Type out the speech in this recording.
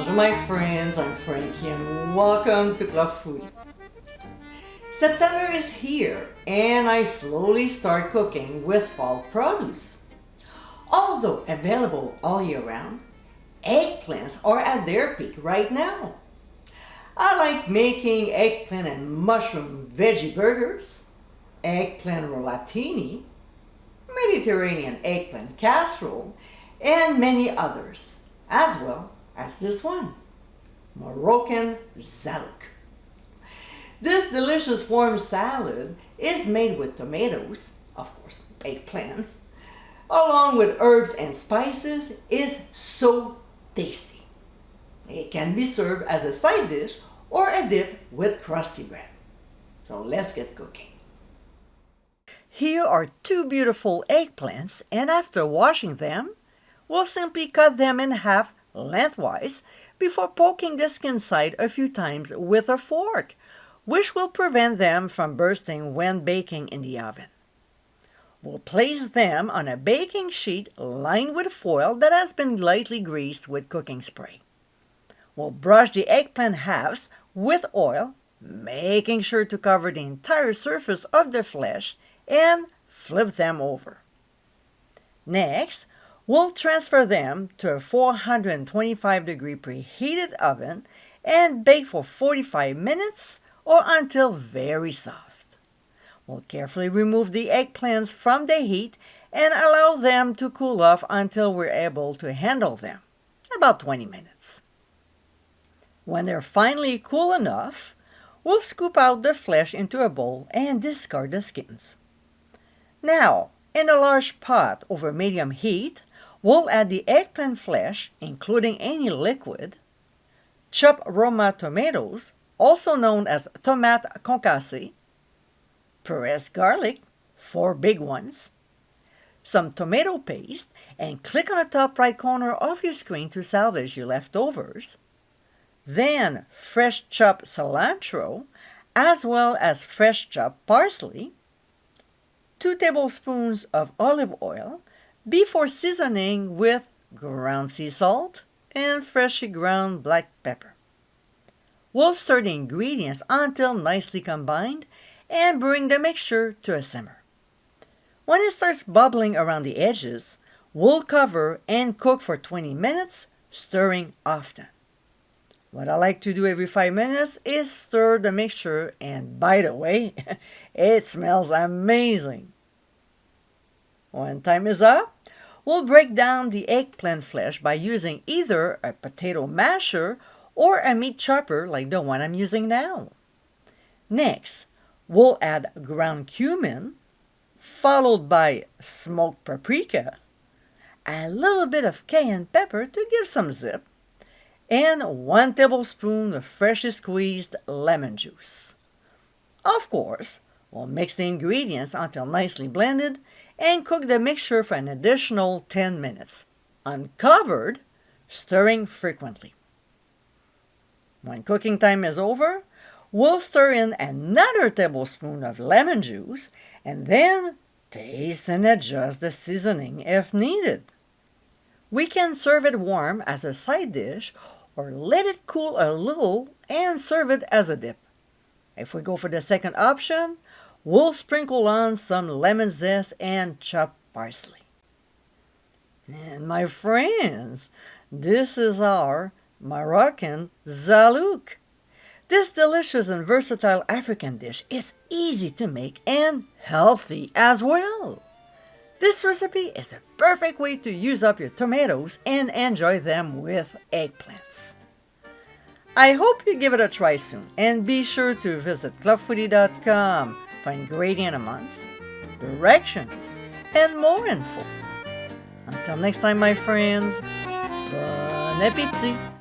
Bonjour my friends, I'm Frankie and welcome to Club Foodie. September is here and I slowly start cooking with fall produce. Although available all year round, eggplants are at their peak right now. I like making eggplant and mushroom veggie burgers, eggplant rollatini, Mediterranean eggplant casserole, and many others, as well as this one, Moroccan Zaalouk. This delicious warm salad is made with tomatoes, of course, eggplants, along with herbs and spices, is so tasty. It can be served as a side dish or a dip with crusty bread. So let's get cooking. Here are two beautiful eggplants, and after washing them, we'll simply cut them in half lengthwise before poking the skin side a few times with a fork, which will prevent them from bursting when baking in the oven. We'll place them on a baking sheet lined with foil that has been lightly greased with cooking spray. We'll brush the eggplant halves with oil, making sure to cover the entire surface of the flesh and flip them over. Next, we'll transfer them to a 425-degree preheated oven and bake for 45 minutes or until very soft. We'll carefully remove the eggplants from the heat and allow them to cool off until we're able to handle them, about 20 minutes. When they're finally cool enough, we'll scoop out the flesh into a bowl and discard the skins. Now, in a large pot over medium heat, we'll add the eggplant flesh, including any liquid, chopped Roma tomatoes, also known as tomate concassée, pressed garlic, 4 big ones, some tomato paste, and click on the top right corner of your screen to salvage your leftovers, then fresh chopped cilantro, as well as fresh chopped parsley, 2 tablespoons of olive oil before seasoning with ground sea salt and freshly ground black pepper. We'll stir the ingredients until nicely combined and bring the mixture to a simmer. When it starts bubbling around the edges, we'll cover and cook for 20 minutes, stirring often. What I like to do every 5 minutes is stir the mixture, and by the way, it smells amazing. When time is up, we'll break down the eggplant flesh by using either a potato masher or a meat chopper like the one I'm using now. Next, we'll add ground cumin, followed by smoked paprika, a little bit of cayenne pepper to give some zip, and 1 tablespoon of freshly squeezed lemon juice. Of course, we'll mix the ingredients until nicely blended and cook the mixture for an additional 10 minutes, uncovered, stirring frequently. When cooking time is over, we'll stir in another tablespoon of lemon juice and then taste and adjust the seasoning if needed. We can serve it warm as a side dish or let it cool a little and serve it as a dip. If we go for the second option, we'll sprinkle on some lemon zest and chopped parsley. And my friends, this is our Moroccan Zaalouk. This delicious and versatile African dish is easy to make and healthy as well. This recipe is the perfect way to use up your tomatoes and enjoy them with eggplants. I hope you give it a try soon, and be sure to visit clubfoodie.com for ingredient amounts, directions, and more info. Until next time, my friends, bon appétit!